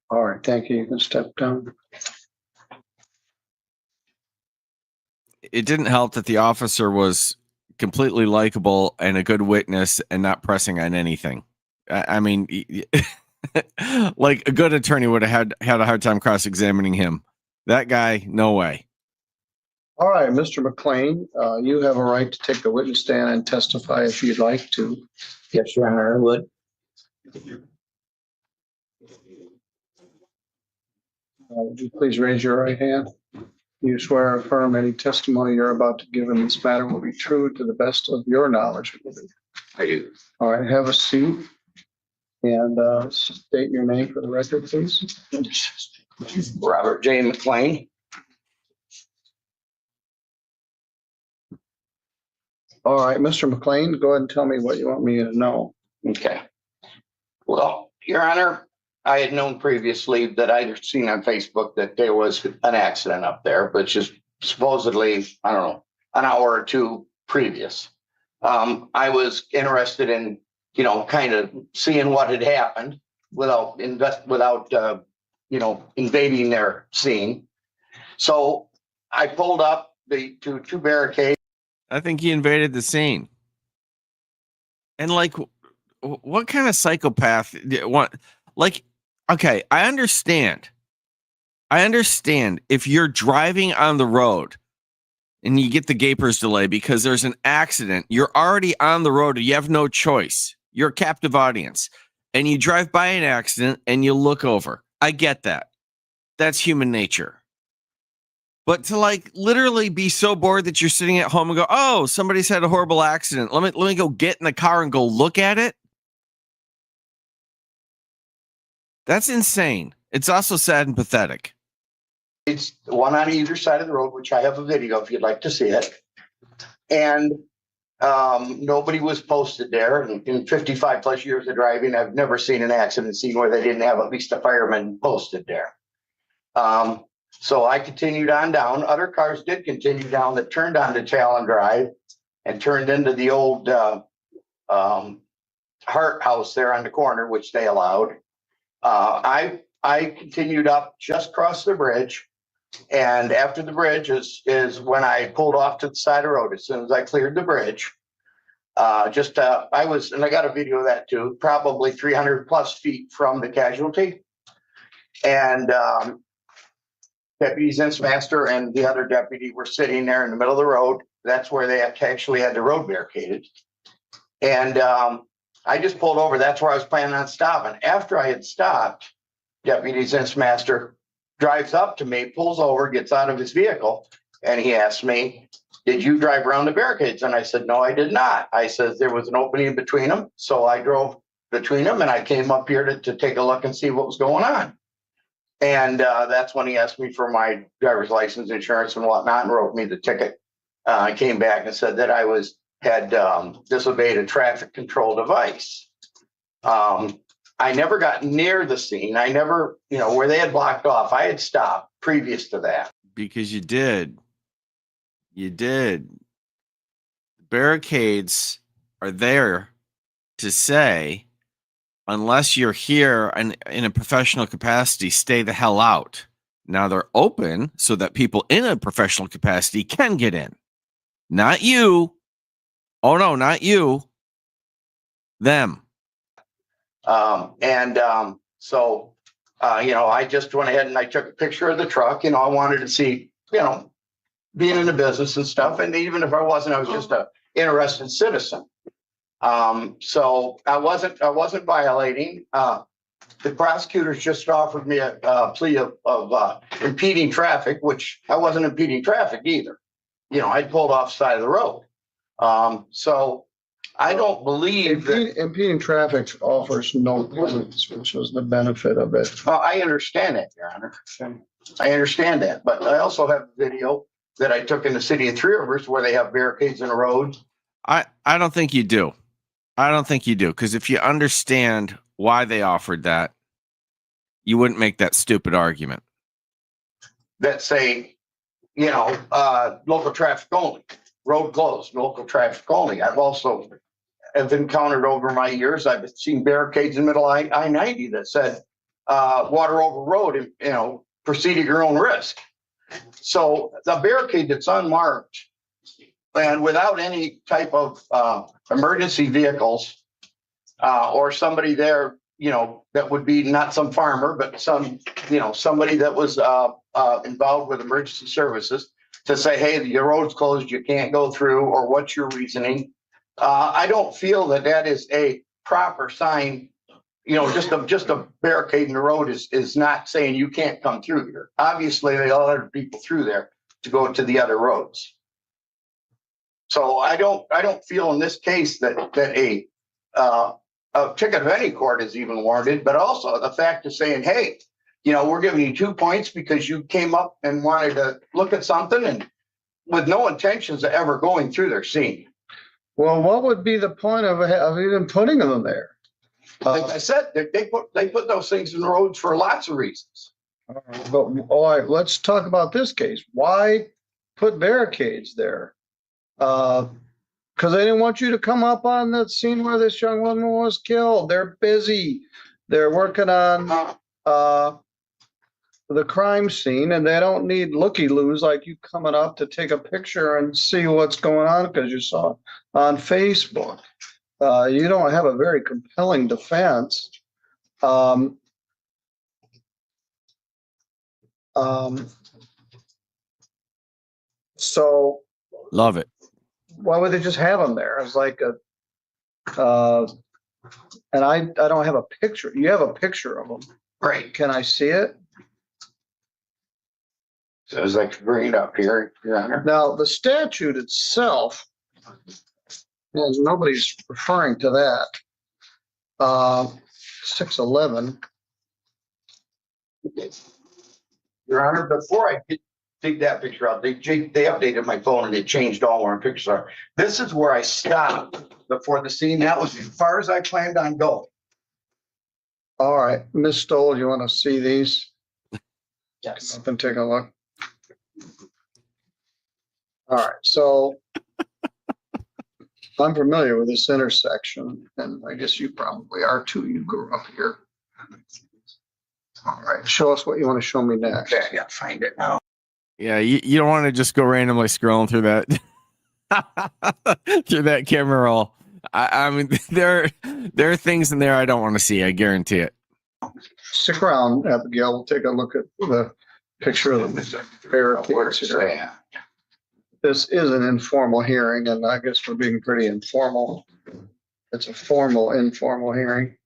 All right, thank you. You can step down. It didn't help that the officer was completely likable and a good witness and not pressing on anything. I mean, like a good attorney would have had a hard time cross-examining him. That guy, no way. All right, Mr. McLean, you have a right to take the witness stand and testify if you'd like to. Yes, Your Honor, I would. Would you please raise your right hand? You swear or affirm any testimony you're about to give in this matter will be true to the best of your knowledge. I do. All right, have a seat and state your name for the record, please. Robert J. McLean. All right, Mr. McLean, go ahead and tell me what you want me to know. Okay. Well, Your Honor, I had known previously that I'd seen on Facebook that there was an accident up there, but just supposedly, I don't know, an hour or two previous. I was interested in, kind of seeing what had happened without invading their scene. So I pulled up the two barricades. I think he invaded the scene. And like, what kind of psychopath? Okay, I understand. If you're driving on the road and you get the gapers delay because there's an accident, you're already on the road. You have no choice. You're a captive audience and you drive by an accident and you look over. I get that. That's human nature. But to literally be so bored that you're sitting at home and go, oh, somebody's had a horrible accident. Let me go get in the car and go look at it. That's insane. It's also sad and pathetic. It's one on either side of the road, which I have a video if you'd like to see it. And nobody was posted there. And in 55 plus years of driving, I've never seen an accident scene where they didn't have at least a fireman posted there. So I continued on down. Other cars did continue down that turned onto Talon Drive and turned into the old Hart House there on the corner, which they allowed. I continued up just across the bridge. And after the bridge is when I pulled off to the side of the road. As soon as I cleared the bridge, I was, and I got a video of that too, probably 300 plus feet from the casualty. And Deputy Zinsmaster and the other deputy were sitting there in the middle of the road. That's where they actually had the road barricaded. And I just pulled over. That's where I was planning on stopping. After I had stopped, Deputy Zinsmaster drives up to me, pulls over, gets out of his vehicle, and he asked me, did you drive around the barricades? And I said, no, I did not. I said, there was an opening between them. So I drove between them and I came up here to take a look and see what was going on. And that's when he asked me for my driver's license, insurance and whatnot, and wrote me the ticket. I came back and said that I had disobeyed a traffic control device. I never got near the scene. I never, where they had blocked off, I had stopped previous to that. Because you did. You did. Barricades are there to say, unless you're here and in a professional capacity, stay the hell out. Now they're open so that people in a professional capacity can get in. Not you. Oh, no, not you. Them. So, I just went ahead and I took a picture of the truck. I wanted to see, being in the business and stuff. And even if I wasn't, I was just a interested citizen. So I wasn't violating. The prosecutors just offered me a plea of impeding traffic, which I wasn't impeding traffic either. I'd pulled off the side of the road. So I don't believe that Impeding traffic offers no points, which was the benefit of it. I understand that, Your Honor. I understand that, but I also have a video that I took in the city of Three Rivers where they have barricades in the road. I don't think you do. I don't think you do. Because if you understand why they offered that, you wouldn't make that stupid argument. That say, local traffic only, road closed, local traffic only. I've encountered over my years, I've seen barricades in the middle of I-90 that said, water over road, proceed at your own risk. So the barricade that's unmarked and without any type of emergency vehicles or somebody there, that would be not some farmer, but somebody that was involved with emergency services to say, hey, your road's closed, you can't go through, or what's your reasoning? I don't feel that is a proper sign. Just a barricade in the road is not saying you can't come through here. Obviously, they all other people through there to go to the other roads. So I don't feel in this case that a ticket of any court is even warranted, but also the fact of saying, hey, we're giving you 2 points because you came up and wanted to look at something and with no intentions of ever going through their scene. Well, what would be the point of even putting them there? Like I said, they put those things in the roads for lots of reasons. But all right, let's talk about this case. Why put barricades there? Because they didn't want you to come up on the scene where this young woman was killed. They're busy. They're working on the crime scene, and they don't need looky-loos like you coming up to take a picture and see what's going on because you saw it on Facebook. You don't have a very compelling defense. So Love it. why would they just have them there? It's like and I don't have a picture. You have a picture of them. Right. Can I see it? So as I could bring it up here, Your Honor. Now, the statute itself, and nobody's referring to that. 611. Your Honor, before I dig that picture out, they updated my phone and they changed all where pictures are. This is where I stopped before the scene. That was as far as I planned on going. All right, Ms. Stoll, you want to see these? Yes. Up and take a look. All right, so I'm familiar with this intersection, and I guess you probably are too. You grew up here. All right, show us what you want to show me next. Okay, I gotta find it now. Yeah, you don't want to just go randomly scrolling through that camera roll. I mean, there are things in there I don't want to see. I guarantee it. Stick around, Abigail. We'll take a look at the picture of the barricades here. This is an informal hearing, and I guess we're being pretty informal. It's a formal, informal hearing.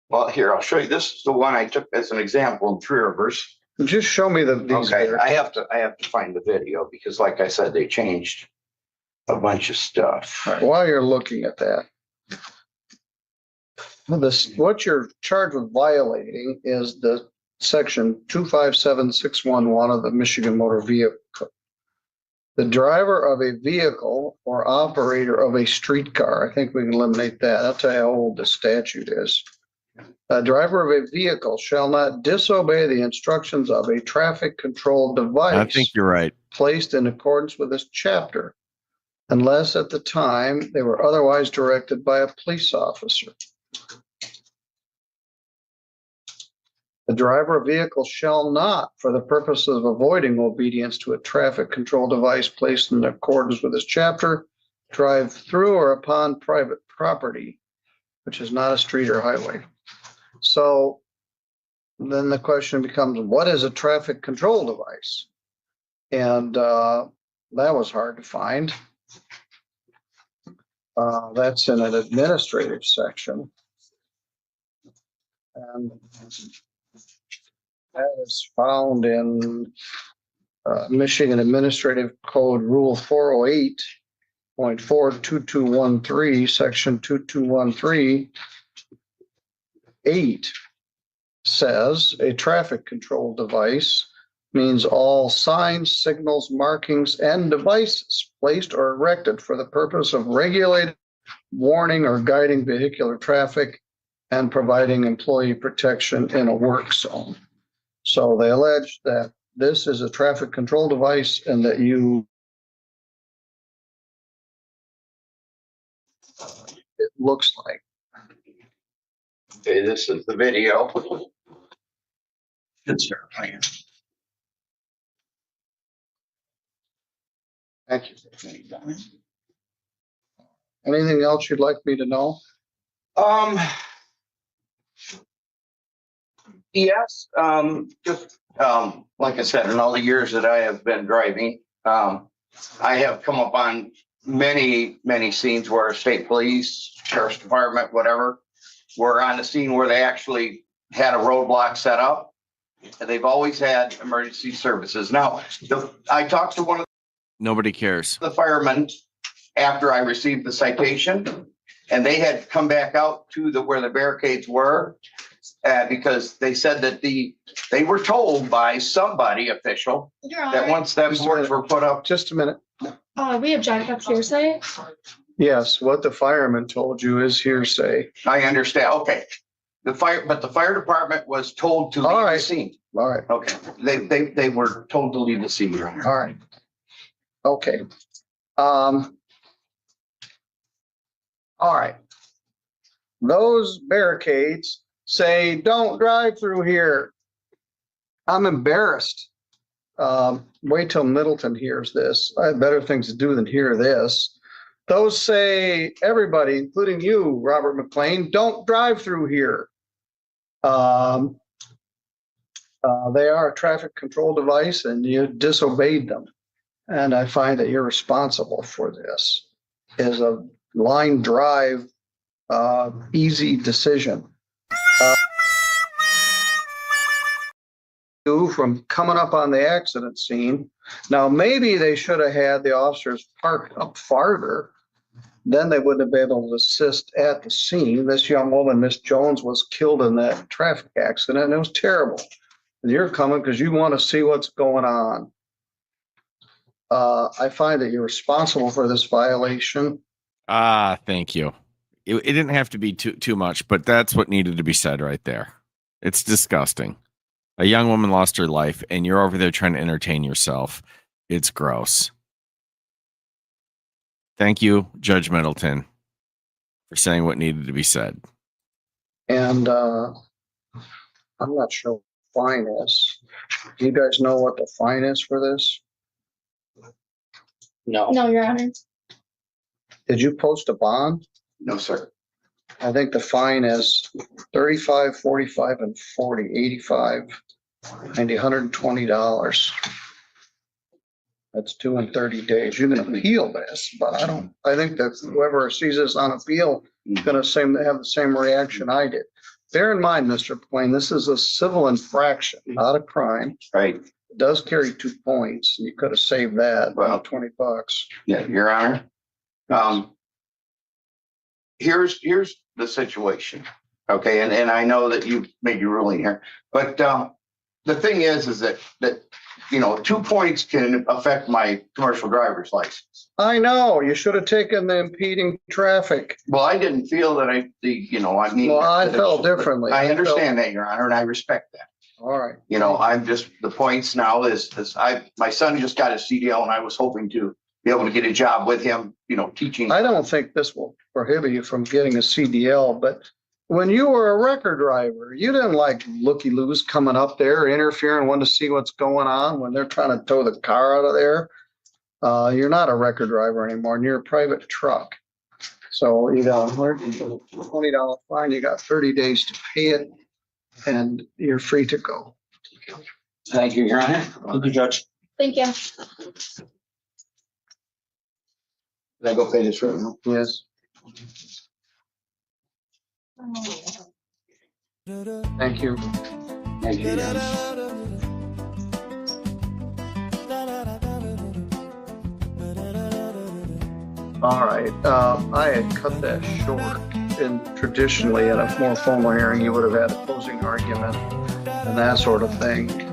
Well, here, I'll show you. This is the one I took as an example in Three Rivers. Just show me these. Okay, I have to find the video because like I said, they changed a bunch of stuff. All right, while you're looking at that, This, what you're charged with violating is the section 257611 of the Michigan Motor Vehicle Code. The driver of a vehicle or operator of a streetcar, I think we can eliminate that. I'll tell you how old the statute is. A driver of a vehicle shall not disobey the instructions of a traffic control device. I think you're right. Placed in accordance with this chapter, unless at the time they were otherwise directed by a police officer. The driver of a vehicle shall not, for the purpose of avoiding obedience to a traffic control device placed in accordance with this chapter, drive through or upon private property, which is not a street or highway. So then the question becomes, what is a traffic control device? And that was hard to find. That's in an administrative section. And that is found in Michigan Administrative Code Rule 408.42213, Section 2213. 8 says a traffic control device means all signs, signals, markings, and devices placed or erected for the purpose of regulating, warning, or guiding vehicular traffic and providing employee protection in a work zone. So they allege that this is a traffic control device and that it looks like. Okay, this is the video. Should start playing. Thank you. Anything else you'd like me to know? Yes, just like I said, in all the years that I have been driving, I have come upon many scenes where state police, sheriff's department, whatever, were on the scene where they actually had a roadblock set up. And they've always had emergency services. Now, I talked to one of Nobody cares. the firemen after I received the citation, and they had come back out to where the barricades were, because they said that they were told by somebody official that once them boards were put up. Just a minute. We object, that's hearsay. Yes, what the fireman told you is hearsay. I understand. Okay. But the fire department was told to leave All the right. scene. All right, Okay. They were told to leave the scene, Your Honor. all right. Okay. All right. Those barricades say, don't drive through here. I'm embarrassed. Wait till Middleton hears this. I have better things to do than hear this. Those say, everybody, including you, Robert McLean, don't drive through here. They are a traffic control device and you disobeyed them. And I find that you're responsible for this. Is a line drive, easy decision. From coming up on the accident scene. Now, maybe they should have had the officers parked up farther. Then they wouldn't have been able to assist at the scene. This young woman, Miss Jones, was killed in that traffic accident, and it was terrible. And you're coming because you want to see what's going on. I find that you're responsible for this violation. Thank you. It didn't have to be too much, but that's what needed to be said right there. It's disgusting. A young woman lost her life, and you're over there trying to entertain yourself. It's gross. Thank you, Judge Middleton, for saying what needed to be said. And I'm not sure what the fine is. Do you guys know what the fine is for this? No. No, Your Honor. Did you post a bond? No, sir. I think the fine is 35, 45, and 40, 85, and $120. That's 2 and 30 days. You can appeal this, but I think that whoever sees this on appeal is going to have the same reaction I did. Bear in mind, Mr. McLean, this is a civil infraction, not a crime. Right. It does carry 2 points. You could have saved that, Well, about $20. Yeah, Your Honor. Here's the situation. Okay, and I know that you made your ruling here, but the thing is that 2 points can affect my commercial driver's license. I know, you should have taken the impeding traffic. Well, I didn't feel that I mean. Well, I felt differently. I understand that, Your Honor, and I respect that. All right. I'm just, the points now is my son just got his CDL and I was hoping to be able to get a job with him, teaching. I don't think this will prohibit you from getting a CDL, but when you were a record driver, you didn't like looky-loos coming up there, interfering, wanting to see what's going on when they're trying to tow the car out of there. You're not a record driver anymore, and you're a private truck. So you got a $120 fine, you got 30 days to pay it, and you're free to go. Thank you, Your Honor. Thank you, Judge. Thank you. Did I go pay this right now? Yes. Thank you. Thank you. All right, I had cut that short, and traditionally in a more formal hearing, you would have had a closing argument and that sort of thing.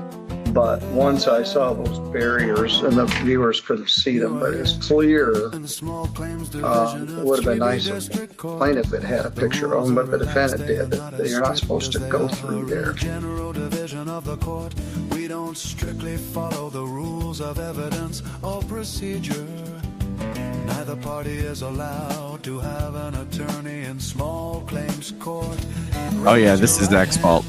But once I saw those barriers, and the viewers couldn't see them, but it's clear, it would have been nice if the plaintiff had had a picture of them, but the defendant did, that you're not supposed to go through there. We don't strictly follow the rules of evidence or procedure. Neither party is allowed to have an attorney in small claims court. Oh yeah, this is Zach's fault.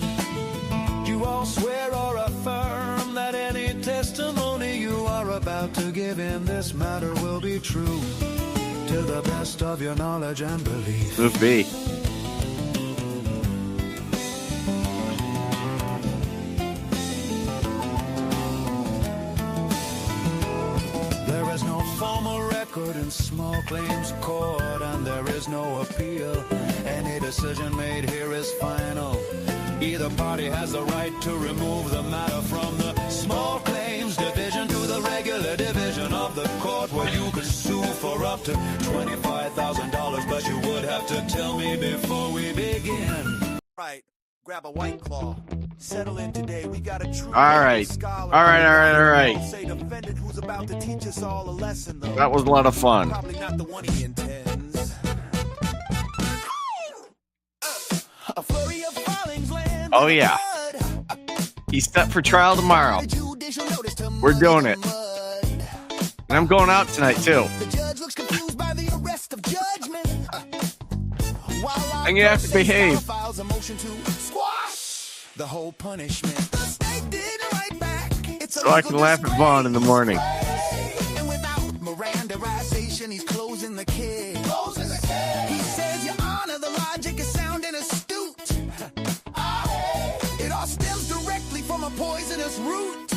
You all swear or affirm that any testimony you are about to give in this matter will be true to the best of your knowledge and belief. Move B. There is no formal record in small claims court, and there is no appeal. Any decision made here is final. Either party has the right to remove the matter from the small claims division to the regular division of the court, where you can sue for up to $25,000, but you would have to tell me before we begin. Right, grab a White Claw. Settle in today. We got a true All right. say defendant who's about to teach us all a lesson, though. That was a lot of fun. Probably not the one he intends. A flurry of filings land. Oh yeah. He's set for trial tomorrow. We're doing it. And I'm going out tonight too. The judge looks confused by the arrest of judgment. I'm gonna have to behave. Files a motion to squash the whole punishment. The state did right back. It's So I can laugh at Vaughn in the morning. And without Mirandarization, he's closing the case. He says, Your Honor, the logic is sound and astute. It all stems directly from a poisonous root.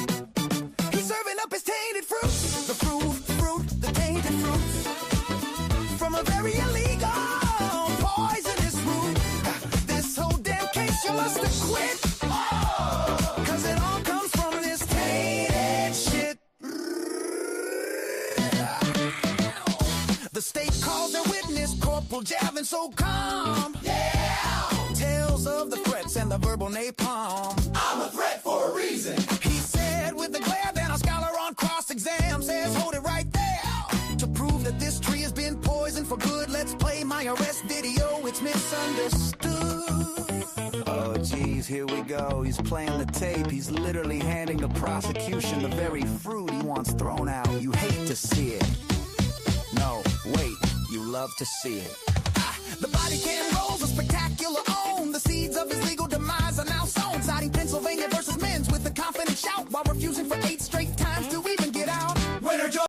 He's serving up his tainted fruit. The tainted fruit. From a very illegal, poisonous root. This whole damn case you must acquit. Cause it all comes from this tainted shit. The state calls their witness Corporal Javin so calm. Yeah. Tales of the threats and the verbal napalm. I'm a threat for a reason. He said with a glare, then a scholar on cross-exam says hold it right there. To prove that this tree has been poisoned for good, let's play my arrest video. It's misunderstood. Oh geez, here we go. He's playing the tape. He's literally handing the prosecution the very fruit he wants thrown out. You hate to see it. No, wait, you love to see it. The body can rolls a spectacular own. The seeds of his legal demise are now sown. Citing Pennsylvania versus Men's with a confident shout while refusing for 8 straight